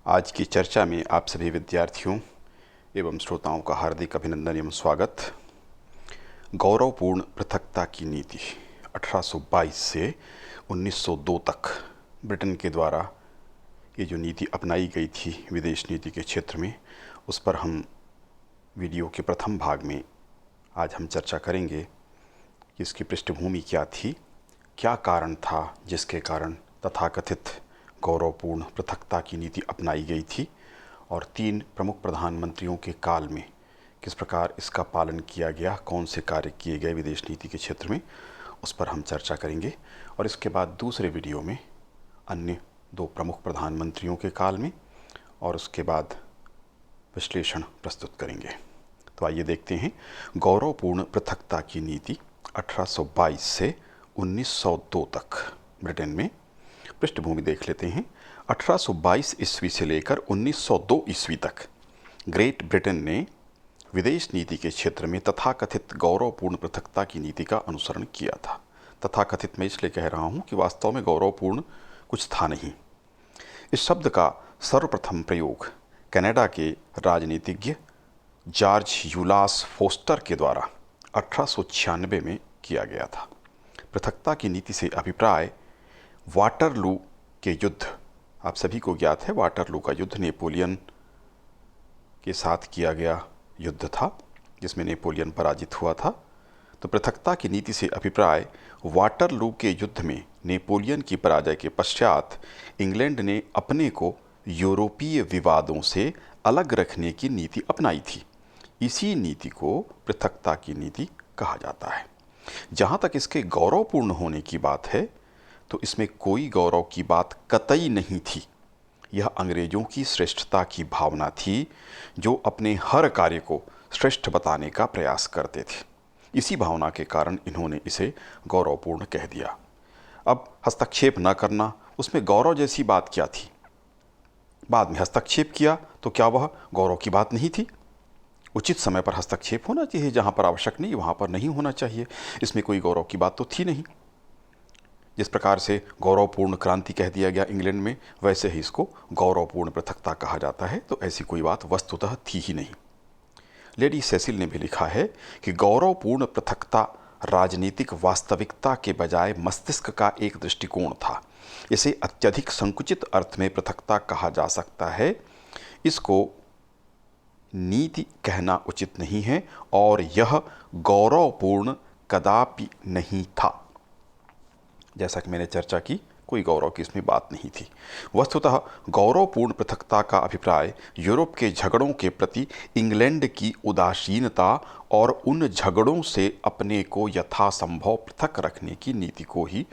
आज की चर्चा में आप सभी विद्यार्थियों एवं श्रोताओं का हार्दिक अभिनंदन एवं स्वागत। गौरवपूर्ण पृथकता की नीति 1822 से 1902 तक ब्रिटेन के द्वारा ये जो नीति अपनाई गई थी विदेश नीति के क्षेत्र में, उस पर हम वीडियो के प्रथम भाग में आज हम चर्चा करेंगे कि इसकी पृष्ठभूमि क्या थी, क्या कारण था जिसके कारण तथाकथित गौरवपूर्ण पृथकता की नीति अपनाई गई थी, और 3 प्रमुख प्रधानमंत्रियों के काल में किस प्रकार इसका पालन किया गया, कौन से कार्य किए गए विदेश नीति के क्षेत्र में, उस पर हम चर्चा करेंगे। और इसके बाद दूसरे वीडियो में अन्य 2 प्रमुख प्रधानमंत्रियों के काल में और उसके बाद विश्लेषण प्रस्तुत करेंगे। तो आइए देखते हैं गौरवपूर्ण पृथकता की नीति 1822 से 1902 तक ब्रिटेन में। पृष्ठभूमि देख लेते हैं। 1822 ईस्वी से लेकर 1902 ईस्वी तक ग्रेट ब्रिटेन ने विदेश नीति के क्षेत्र में तथाकथित गौरवपूर्ण पृथकता की नीति का अनुसरण किया था। तथाकथित मैं इसलिए कह रहा हूं कि वास्तव में गौरवपूर्ण कुछ था नहीं। इस शब्द का सर्वप्रथम प्रयोग कनाडा के राजनीतिज्ञ जॉर्ज यूलास फोस्टर के द्वारा 1896 में किया गया था। पृथकता की नीति से अभिप्राय वाटरलू के युद्ध, आप सभी को ज्ञात है वाटरलू का युद्ध नेपोलियन के साथ किया गया युद्ध था जिसमें नेपोलियन पराजित हुआ था। तो पृथकता की नीति से अभिप्राय वाटरलू के युद्ध में नेपोलियन की पराजय के पश्चात इंग्लैंड ने अपने को यूरोपीय विवादों से अलग रखने की नीति अपनाई थी। इसी नीति को पृथकता की नीति कहा जाता है। जहाँ तक इसके गौरवपूर्ण होने की बात है तो इसमें कोई गौरव की बात कतई नहीं थी। यह अंग्रेजों की श्रेष्ठता की भावना थी जो अपने हर कार्य को श्रेष्ठ बताने का प्रयास करते थे। इसी भावना के कारण इन्होंने इसे गौरवपूर्ण कह दिया। अब हस्तक्षेप न करना, उसमें गौरव जैसी बात क्या थी? बाद में हस्तक्षेप किया तो क्या वह गौरव की बात नहीं थी? उचित समय पर हस्तक्षेप होना चाहिए, जहाँ पर आवश्यक नहीं वहाँ पर नहीं होना चाहिए। इसमें कोई गौरव की बात तो थी नहीं। जिस प्रकार से गौरवपूर्ण क्रांति कह दिया गया इंग्लैंड में, वैसे ही इसको गौरवपूर्ण पृथकता कहा जाता है। तो ऐसी कोई बात वस्तुतः थी ही नहीं। लेडी सेसिल ने भी लिखा है कि गौरवपूर्ण पृथकता राजनीतिक वास्तविकता के बजाय मस्तिष्क का एक दृष्टिकोण था। इसे अत्यधिक संकुचित अर्थ में पृथकता कहा जा सकता है। इसको नीति कहना उचित नहीं है और यह गौरवपूर्ण कदापि नहीं था। जैसा कि मैंने चर्चा की, कोई गौरव की इसमें बात नहीं थी। वस्तुतः गौरवपूर्ण पृथकता का अभिप्राय यूरोप के झगड़ों के प्रति इंग्लैंड की उदासीनता और उन झगड़ों से अपने को यथासंभव पृथक रखने की नीति को ही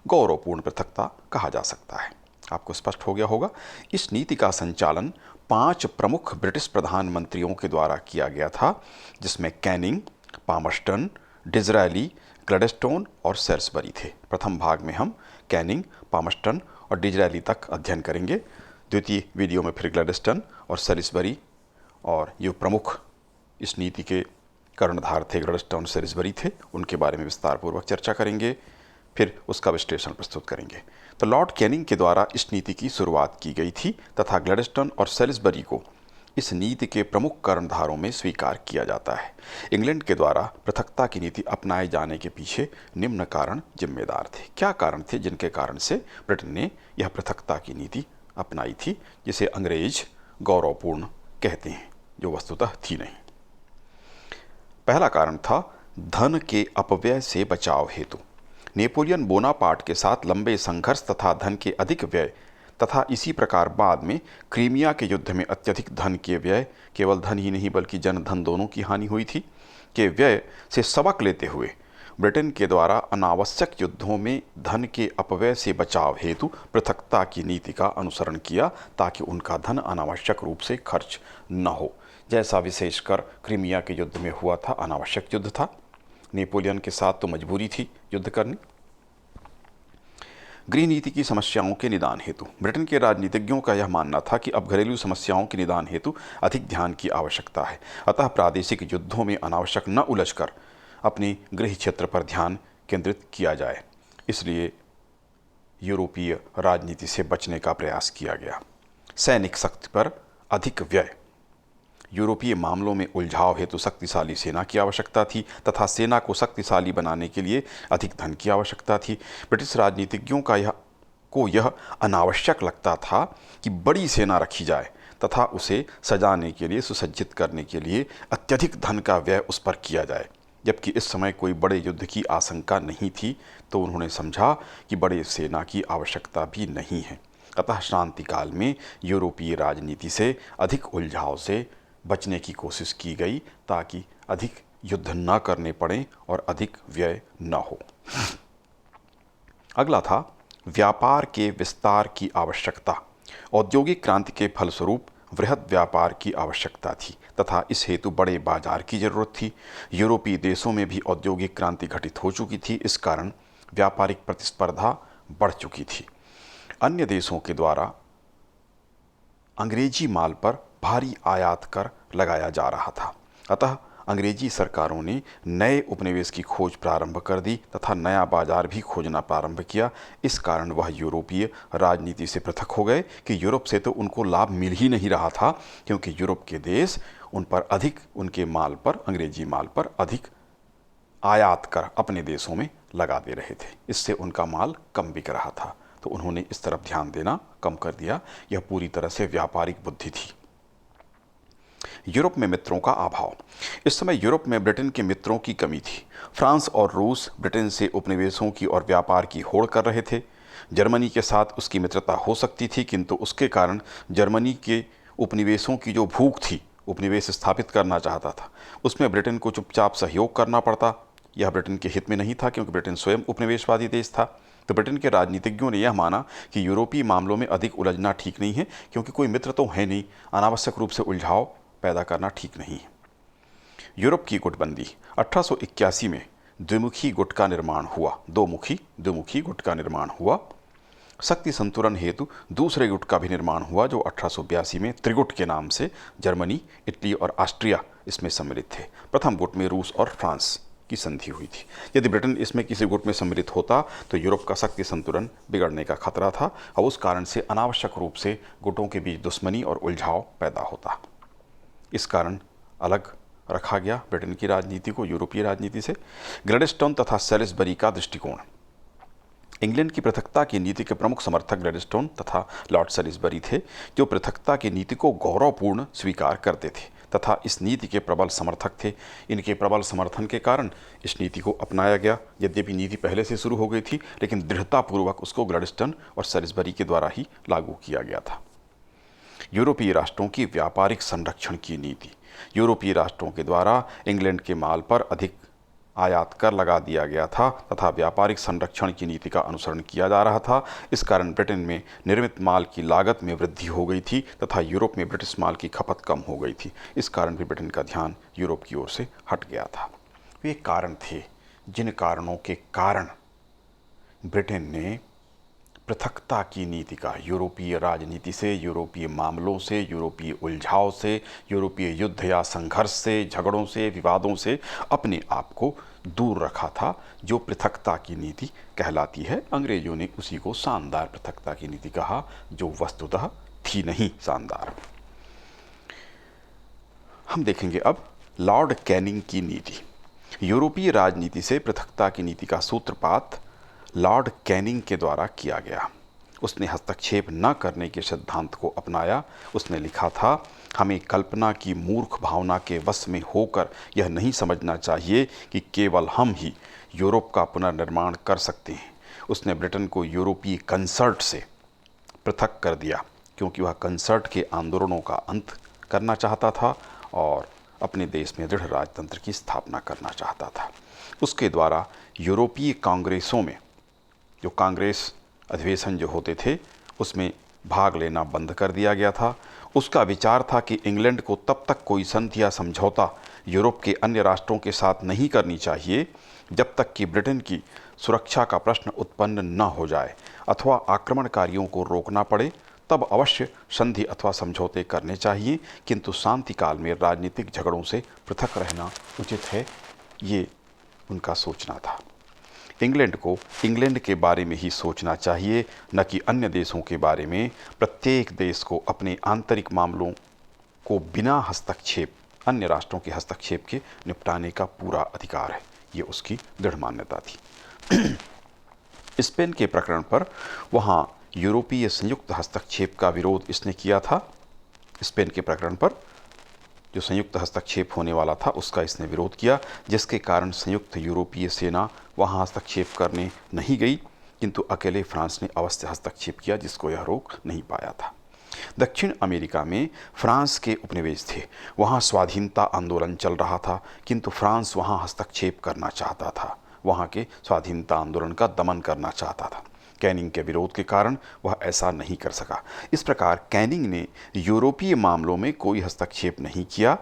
गौरवपूर्ण पृथकता कहा जा सकता है। आपको स्पष्ट हो गया होगा। इस नीति का संचालन 5 प्रमुख ब्रिटिश प्रधानमंत्रियों के द्वारा किया गया था, जिसमें कैनिंग, पामर्स्टन, डिज़रायली, ग्लैडस्टोन और सेल्सबरी थे। प्रथम भाग में हम कैनिंग, पामर्स्टन और डिज़रायली तक अध्ययन करेंगे। द्वितीय वीडियो में फिर ग्लैडस्टोन और सेल्सबरी और ये प्रमुख इस नीति के कर्णधार थे, ग्लैडस्टोन, सेल्सबरी थे, उनके बारे में विस्तार पूर्वक चर्चा करेंगे। फिर उसका विश्लेषण प्रस्तुत करेंगे। तो लॉर्ड कैनिंग के द्वारा इस नीति की शुरुआत की गई थी तथा ग्लैडस्टोन और सेल्सबरी को इस नीति के प्रमुख कर्णधारों में स्वीकार किया जाता है। इंग्लैंड के द्वारा पृथकता की नीति अपनाए जाने के पीछे निम्न कारण जिम्मेदार थे। क्या कारण थे जिनके कारण से ब्रिटेन ने यह पृथकता की नीति अपनाई थी, जिसे अंग्रेज गौरवपूर्ण कहते हैं, जो वस्तुतः थी नहीं? पहला कारण था धन के अपव्यय से बचाव हेतु। नेपोलियन बोनापार्ट के साथ लंबे संघर्ष तथा धन के अधिक व्यय तथा इसी प्रकार बाद में क्रीमिया के युद्ध में अत्यधिक धन के व्यय, केवल धन ही नहीं बल्कि जन धन दोनों की हानि हुई थी, के व्यय से सबक लेते हुए ब्रिटेन के द्वारा अनावश्यक युद्धों में धन के अपव्यय से बचाव हेतु पृथकता की नीति का अनुसरण किया, ताकि उनका धन अनावश्यक रूप से खर्च न हो, जैसा विशेषकर क्रीमिया के युद्ध में हुआ था। अनावश्यक युद्ध था, नेपोलियन के साथ तो मजबूरी थी युद्ध करनी। गृह नीति की समस्याओं के निदान हेतु ब्रिटेन के राजनीतिज्ञों का यह मानना था कि अब घरेलू समस्याओं के निदान हेतु अधिक ध्यान की आवश्यकता है, अतः प्रादेशिक युद्धों में अनावश्यक न उलझकर अपने गृह क्षेत्र पर ध्यान केंद्रित किया जाए। इसलिए यूरोपीय राजनीति से बचने का प्रयास किया गया। सैनिक शक्ति पर अधिक व्यय। यूरोपीय मामलों में उलझाव हेतु शक्तिशाली सेना की आवश्यकता थी तथा सेना को शक्तिशाली बनाने के लिए अधिक धन की आवश्यकता थी। ब्रिटिश राजनीतिज्ञों को यह अनावश्यक लगता था कि बड़ी सेना रखी जाए तथा उसे सजाने के लिए, सुसज्जित करने के लिए अत्यधिक धन का व्यय उस पर किया जाए। जबकि इस समय कोई बड़े युद्ध की आशंका नहीं थी, तो उन्होंने समझा कि बड़े सेना की आवश्यकता भी नहीं है। अतः शांति काल में यूरोपीय राजनीति से अधिक उलझाव से बचने की कोशिश की गई ताकि अधिक युद्ध न करने पड़े और अधिक व्यय न हो। अगला था व्यापार के विस्तार की आवश्यकता। औद्योगिक क्रांति के फलस्वरूप वृहद व्यापार की आवश्यकता थी तथा इस हेतु बड़े बाजार की जरूरत थी। यूरोपीय देशों में भी औद्योगिक क्रांति घटित हो चुकी थी, इस कारण व्यापारिक प्रतिस्पर्धा बढ़ चुकी थी। अन्य देशों के द्वारा अंग्रेजी माल पर भारी आयात कर लगाया जा रहा था। अतः अंग्रेजी सरकारों ने नए उपनिवेश की खोज प्रारंभ कर दी तथा नया बाजार भी खोजना प्रारंभ किया। इस कारण वह यूरोपीय राजनीति से पृथक हो गए कि यूरोप से तो उनको लाभ मिल ही नहीं रहा था, क्योंकि यूरोप के देश उन पर अधिक, उनके माल पर, अंग्रेजी माल पर अधिक आयात कर अपने देशों में लगा दे रहे थे। इससे उनका माल कम बिक रहा था, तो उन्होंने इस तरफ ध्यान देना कम कर दिया। यह पूरी तरह से व्यापारिक बुद्धि थी। यूरोप में मित्रों का अभाव। इस समय यूरोप में ब्रिटेन के मित्रों की कमी थी। फ्रांस और रूस ब्रिटेन से उपनिवेशों की और व्यापार की होड़ कर रहे थे। जर्मनी के साथ उसकी मित्रता हो सकती थी, किंतु उसके कारण जर्मनी के उपनिवेशों की जो भूख थी, उपनिवेश स्थापित करना चाहता था, उसमें ब्रिटेन को चुपचाप सहयोग करना पड़ता। यह ब्रिटेन के हित में नहीं था, क्योंकि ब्रिटेन स्वयं उपनिवेशवादी देश था। तो ब्रिटेन के राजनीतिज्ञों ने यह माना कि यूरोपीय मामलों में अधिक उलझना ठीक नहीं है, क्योंकि कोई मित्र तो है नहीं, अनावश्यक रूप से उलझाव पैदा करना ठीक नहीं है। यूरोप की गुटबंदी। 1881 में द्विमुखी गुट का निर्माण हुआ, द्विमुखी गुट का निर्माण हुआ। शक्ति संतुलन हेतु दूसरे गुट का भी निर्माण हुआ, जो 1882 में त्रिगुट के नाम से जर्मनी, इटली और ऑस्ट्रिया इसमें सम्मिलित थे। प्रथम गुट में रूस और फ्रांस की संधि हुई थी। यदि ब्रिटेन इसमें किसी गुट में सम्मिलित होता तो यूरोप का शक्ति संतुलन बिगड़ने का खतरा था और उस कारण से अनावश्यक रूप से गुटों के बीच दुश्मनी और उलझाव पैदा होता। इस कारण अलग रखा गया ब्रिटेन की राजनीति को यूरोपीय राजनीति से। ग्लैडस्टोन तथा सैलिसबरी का दृष्टिकोण। इंग्लैंड की पृथकता की नीति के प्रमुख समर्थक ग्लैडस्टोन तथा लॉर्ड सैलिसबरी थे, जो पृथकता की नीति को गौरवपूर्ण स्वीकार करते थे तथा इस नीति के प्रबल समर्थक थे। इनके प्रबल समर्थन के कारण इस नीति को अपनाया गया। यद्यपि नीति पहले से शुरू हो गई थी, लेकिन दृढ़तापूर्वक उसको ग्लैडस्टोन और सैलिसबरी के द्वारा ही लागू किया गया था। यूरोपीय राष्ट्रों की व्यापारिक संरक्षण की नीति। यूरोपीय राष्ट्रों के द्वारा इंग्लैंड के माल पर अधिक आयात कर लगा दिया गया था तथा व्यापारिक संरक्षण की नीति का अनुसरण किया जा रहा था। इस कारण ब्रिटेन में निर्मित माल की लागत में वृद्धि हो गई थी तथा यूरोप में ब्रिटिश माल की खपत कम हो गई थी। इस कारण भी ब्रिटेन का ध्यान यूरोप की ओर से हट गया था। वे कारण थे जिन कारणों के कारण ब्रिटेन ने पृथकता की नीति का, यूरोपीय राजनीति से, यूरोपीय मामलों से, यूरोपीय उलझाव से, यूरोपीय युद्ध या संघर्ष से, झगड़ों से, विवादों से अपने आप को दूर रखा था, जो पृथकता की नीति कहलाती है। अंग्रेजों ने उसी को शानदार पृथकता की नीति कहा, जो वस्तुतः थी नहीं शानदार। हम देखेंगे अब लॉर्ड कैनिंग की नीति। यूरोपीय राजनीति से पृथकता की नीति का सूत्रपात लॉर्ड कैनिंग के द्वारा किया गया। उसने हस्तक्षेप न करने के सिद्धांत को अपनाया। उसने लिखा था, हमें कल्पना की मूर्ख भावना के वश में होकर यह नहीं समझना चाहिए कि केवल हम ही यूरोप का पुनर्निर्माण कर सकते हैं। उसने ब्रिटेन को यूरोपीय कंसर्ट से पृथक कर दिया, क्योंकि वह कंसर्ट के आंदोलनों का अंत करना चाहता था और अपने देश में दृढ़ राजतंत्र की स्थापना करना चाहता था। उसके द्वारा यूरोपीय कांग्रेसों में जो कांग्रेस अधिवेशन जो होते थे, उसमें भाग लेना बंद कर दिया गया था। उसका विचार था कि इंग्लैंड को तब तक कोई संधि या समझौता यूरोप के अन्य राष्ट्रों के साथ नहीं करनी चाहिए जब तक कि ब्रिटेन की सुरक्षा का प्रश्न उत्पन्न न हो जाए अथवा आक्रमणकारियों को रोकना पड़े, तब अवश्य संधि अथवा समझौते करने चाहिए, किंतु शांति काल में राजनीतिक झगड़ों से पृथक रहना उचित है। ये उनका सोचना था। इंग्लैंड को इंग्लैंड के बारे में ही सोचना चाहिए, न कि अन्य देशों के बारे में। प्रत्येक देश को अपने आंतरिक मामलों को बिना हस्तक्षेप, अन्य राष्ट्रों के हस्तक्षेप के निपटाने का पूरा अधिकार है। ये उसकी दृढ़ मान्यता थी। स्पेन के प्रकरण पर वहाँ यूरोपीय संयुक्त हस्तक्षेप का विरोध इसने किया था। स्पेन के प्रकरण पर जो संयुक्त हस्तक्षेप होने वाला था उसका इसने विरोध किया, जिसके कारण संयुक्त यूरोपीय सेना वहाँ हस्तक्षेप करने नहीं गई, किंतु अकेले फ्रांस ने अवश्य हस्तक्षेप किया, जिसको यह रोक नहीं पाया था। दक्षिण अमेरिका में फ्रांस के उपनिवेश थे, वहाँ स्वाधीनता आंदोलन चल रहा था, किंतु फ्रांस वहाँ हस्तक्षेप करना चाहता था, वहाँ के स्वाधीनता आंदोलन का दमन करना चाहता था। कैनिंग के विरोध के कारण वह ऐसा नहीं कर सका। इस प्रकार कैनिंग ने यूरोपीय मामलों में कोई हस्तक्षेप नहीं किया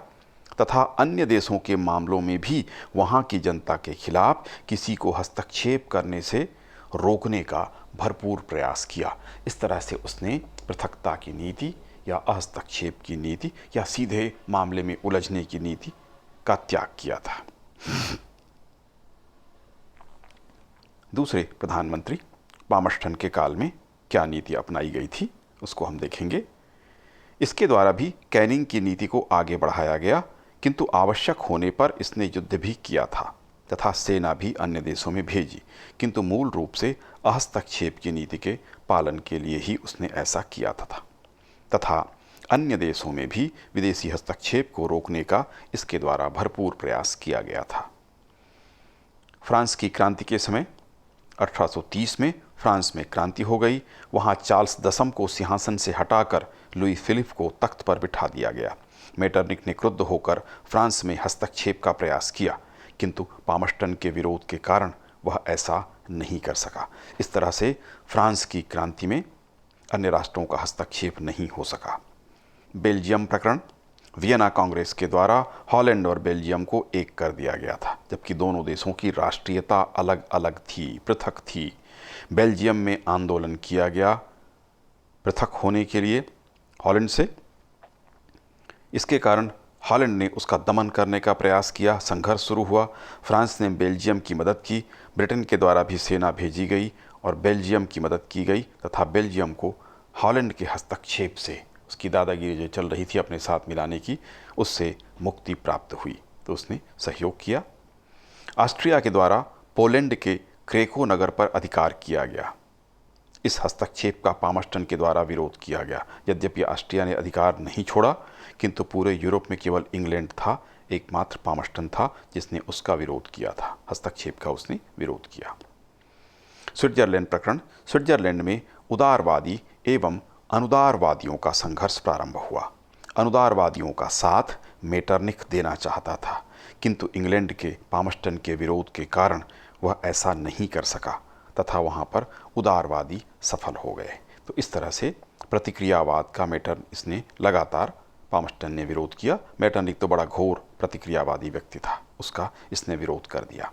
तथा अन्य देशों के मामलों में भी वहाँ की जनता के खिलाफ किसी को हस्तक्षेप करने से रोकने का भरपूर प्रयास किया। इस तरह से उसने पृथकता की नीति या अहस्तक्षेप की नीति या सीधे मामले में उलझने की नीति का त्याग किया था। दूसरे प्रधानमंत्री पामर्स्टन के काल में क्या नीति अपनाई गई थी उसको हम देखेंगे। इसके द्वारा भी कैनिंग की नीति को आगे बढ़ाया गया, किंतु आवश्यक होने पर इसने युद्ध भी किया था तथा सेना भी अन्य देशों में भेजी, किंतु मूल रूप से हस्तक्षेप की नीति के पालन के लिए ही उसने ऐसा किया तथा अन्य देशों में भी विदेशी हस्तक्षेप को रोकने का इसके द्वारा भरपूर प्रयास किया गया था। फ्रांस की क्रांति के समय 1830 में फ्रांस में क्रांति हो गई। वहाँ चार्ल्स दसम को सिंहासन से हटाकर लुई फिलिप को तख्त पर बिठा दिया गया। मेटरनिक ने क्रुद्ध होकर फ्रांस में हस्तक्षेप का प्रयास किया, किंतु पामर्स्टन के विरोध के कारण वह ऐसा नहीं कर सका। इस तरह से फ्रांस की क्रांति में अन्य राष्ट्रों का हस्तक्षेप नहीं हो सका। बेल्जियम प्रकरण, वियना कांग्रेस के द्वारा हॉलैंड और बेल्जियम को एक कर दिया गया था, जबकि दोनों देशों की राष्ट्रीयता अलग अलग थी, पृथक थी। बेल्जियम में आंदोलन किया गया पृथक होने के लिए हॉलैंड से। इसके कारण हॉलैंड ने उसका दमन करने का प्रयास किया, संघर्ष शुरू हुआ। फ्रांस ने बेल्जियम की मदद की, ब्रिटेन के द्वारा भी सेना भेजी गई और बेल्जियम की मदद की गई तथा बेल्जियम को हॉलैंड के हस्तक्षेप से, उसकी दादागिरी जो चल रही थी अपने साथ मिलाने की, उससे मुक्ति प्राप्त हुई, तो उसने सहयोग किया। ऑस्ट्रिया के द्वारा पोलैंड के क्रेको नगर पर अधिकार किया गया। इस हस्तक्षेप का पामर्स्टन के द्वारा विरोध किया गया। यद्यपि ऑस्ट्रिया ने अधिकार नहीं छोड़ा, किंतु पूरे यूरोप में केवल इंग्लैंड था, एकमात्र पामर्स्टन था जिसने उसका विरोध किया था, हस्तक्षेप का उसने विरोध किया। स्विट्जरलैंड प्रकरण, स्विट्जरलैंड में उदारवादी एवं अनुदारवादियों का संघर्ष प्रारंभ हुआ। अनुदारवादियों का साथ मेटरनिक देना चाहता था, किंतु इंग्लैंड के पामर्स्टन के विरोध के कारण वह ऐसा नहीं कर सका तथा वहाँ पर उदारवादी सफल हो गए। तो इस तरह से प्रतिक्रियावाद का इसने लगातार पामर्स्टन ने विरोध किया। मेटरनिक तो बड़ा घोर प्रतिक्रियावादी व्यक्ति था, उसका इसने विरोध कर दिया।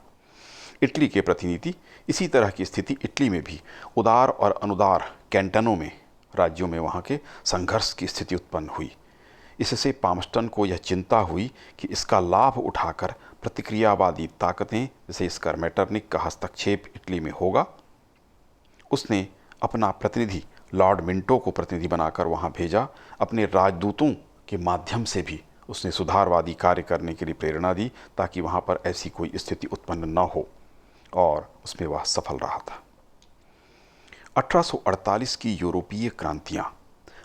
इटली के प्रतिनिधि, इसी तरह की स्थिति इटली में भी उदार और अनुदार कैंटनों में, राज्यों में वहाँ के संघर्ष की स्थिति उत्पन्न हुई। इससे पामर्स्टन को यह चिंता हुई कि इसका लाभ उठाकर प्रतिक्रियावादी ताकतें, जैसे इसका मेटरनिक का हस्तक्षेप इटली में होगा। उसने अपना प्रतिनिधि लॉर्ड मिंटो को प्रतिनिधि बनाकर वहाँ भेजा। अपने राजदूतों के माध्यम से भी उसने सुधारवादी कार्य करने के लिए प्रेरणा दी, ताकि वहाँ पर ऐसी कोई स्थिति उत्पन्न न हो, और उसमें वह सफल रहा था। 1848 की यूरोपीय क्रांतियाँ।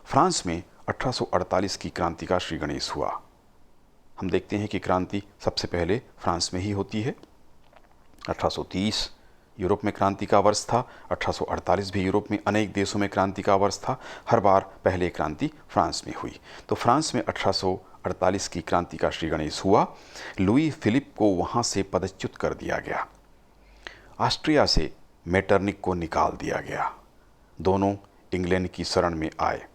फ्रांस में 1848 की क्रांति का श्री गणेश हुआ। हम देखते हैं कि क्रांति सबसे पहले फ्रांस में ही होती है। 1830 यूरोप में क्रांति का वर्ष था, 1848 भी यूरोप में अनेक देशों में क्रांति का वर्ष था। हर बार पहले क्रांति फ्रांस में हुई। तो फ्रांस में 1848 की क्रांति का श्री गणेश हुआ। लुई फिलिप को वहाँ से पदच्युत कर दिया गया। ऑस्ट्रिया से मेटरनिक को निकाल दिया गया। दोनों इंग्लैंड की शरण में आए।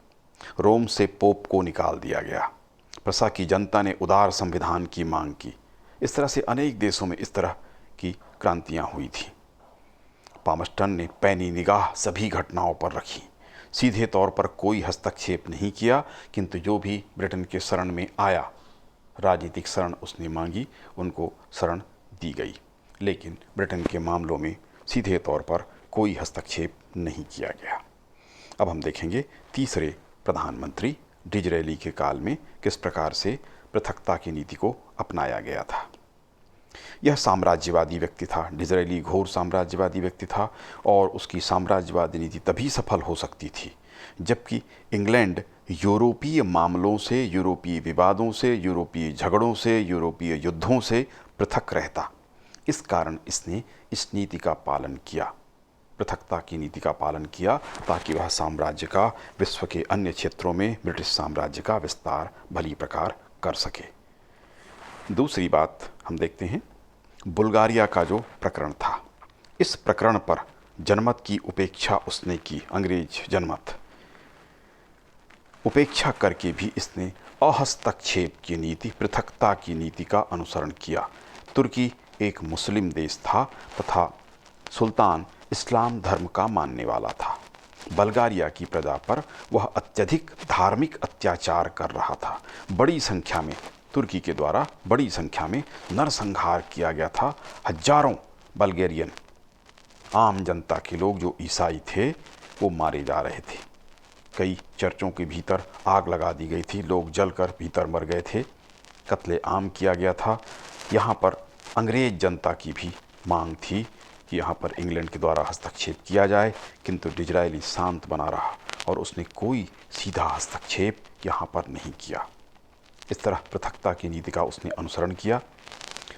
रोम से पोप को निकाल दिया गया। प्रसा की जनता ने उदार संविधान की मांग की। इस तरह से अनेक देशों में इस तरह की क्रांतियां हुई थी। पामर्स्टन ने पैनी निगाह सभी घटनाओं पर रखी। सीधे तौर पर कोई हस्तक्षेप नहीं किया, किंतु जो भी ब्रिटेन के शरण में आया, राजनीतिक शरण उसने मांगी, उनको शरण दी गई। लेकिन ब्रिटेन के मामलों में सीधे तौर पर कोई हस्तक्षेप नहीं किया गया। अब हम देखेंगे तीसरे प्रधानमंत्री डिज़रायली के काल में किस प्रकार से पृथकता की नीति को अपनाया गया था। यह साम्राज्यवादी व्यक्ति था, डिज़रायली घोर साम्राज्यवादी व्यक्ति था और उसकी साम्राज्यवादी नीति तभी सफल हो सकती थी जबकि इंग्लैंड यूरोपीय मामलों से, यूरोपीय विवादों से, यूरोपीय झगड़ों से, यूरोपीय युद्धों से पृथक रहता। इस कारण इसने इस नीति का पालन किया, पृथकता की नीति का पालन किया, ताकि वह साम्राज्य का विश्व के अन्य क्षेत्रों में ब्रिटिश साम्राज्य का विस्तार भली प्रकार कर सके। दूसरी बात हम देखते हैं बुल्गारिया का जो प्रकरण था। इस प्रकरण पर जनमत की उपेक्षा उसने की, अंग्रेज जनमत उपेक्षा करके भी इसने अहस्तक्षेप की नीति, पृथकता की नीति का अनुसरण किया। तुर्की एक मुस्लिम देश था तथा सुल्तान इस्लाम धर्म का मानने वाला था। बल्गारिया की प्रजा पर वह अत्यधिक धार्मिक अत्याचार कर रहा था। बड़ी संख्या में तुर्की के द्वारा बड़ी संख्या में नरसंहार किया गया था। हजारों बल्गेरियन आम जनता के लोग जो ईसाई थे वो मारे जा रहे थे। कई चर्चों के भीतर आग लगा दी गई थी, लोग जलकर भीतर मर गए थे, कत्ले आम किया गया था। यहाँ पर अंग्रेज जनता की भी मांग थी कि यहाँ पर इंग्लैंड के द्वारा हस्तक्षेप किया जाए, किंतु डिज़रायली शांत बना रहा और उसने कोई सीधा हस्तक्षेप यहाँ पर नहीं किया। इस तरह पृथकता की नीति का उसने अनुसरण किया।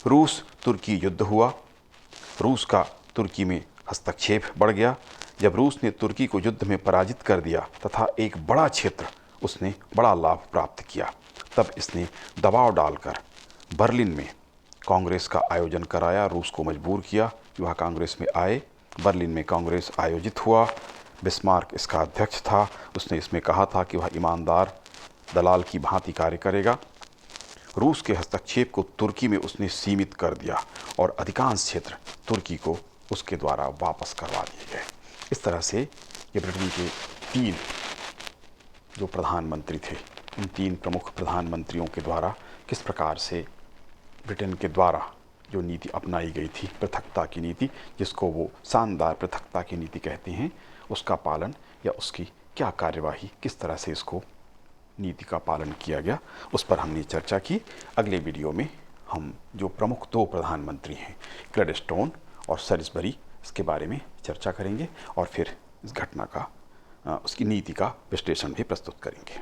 रूस तुर्की युद्ध हुआ, रूस का तुर्की में हस्तक्षेप बढ़ गया। जब रूस ने तुर्की को युद्ध में पराजित कर दिया तथा एक बड़ा क्षेत्र उसने बड़ा लाभ प्राप्त किया, तब इसने दबाव डालकर बर्लिन में कांग्रेस का आयोजन कराया, रूस को मजबूर किया कि वह कांग्रेस में आए। बर्लिन में कांग्रेस आयोजित हुआ, बिस्मार्क इसका अध्यक्ष था। उसने इसमें कहा था कि वह ईमानदार दलाल की भांति कार्य करेगा। रूस के हस्तक्षेप को तुर्की में उसने सीमित कर दिया और अधिकांश क्षेत्र तुर्की को उसके द्वारा वापस करवा दिए गए। इस तरह से ये ब्रिटेन के 3 जो प्रधानमंत्री थे, उन 3 प्रमुख प्रधानमंत्रियों के द्वारा किस प्रकार से ब्रिटेन के द्वारा जो नीति अपनाई गई थी, पृथकता की नीति, जिसको वो शानदार पृथकता की नीति कहते हैं, उसका पालन या उसकी क्या कार्यवाही, किस तरह से इसको नीति का पालन किया गया, उस पर हमने चर्चा की। अगले वीडियो में हम जो प्रमुख 2 प्रधानमंत्री हैं, ग्लैडस्टोन और सैलिसबरी, इसके बारे में चर्चा करेंगे और फिर इस घटना का, उसकी नीति का विश्लेषण भी प्रस्तुत करेंगे।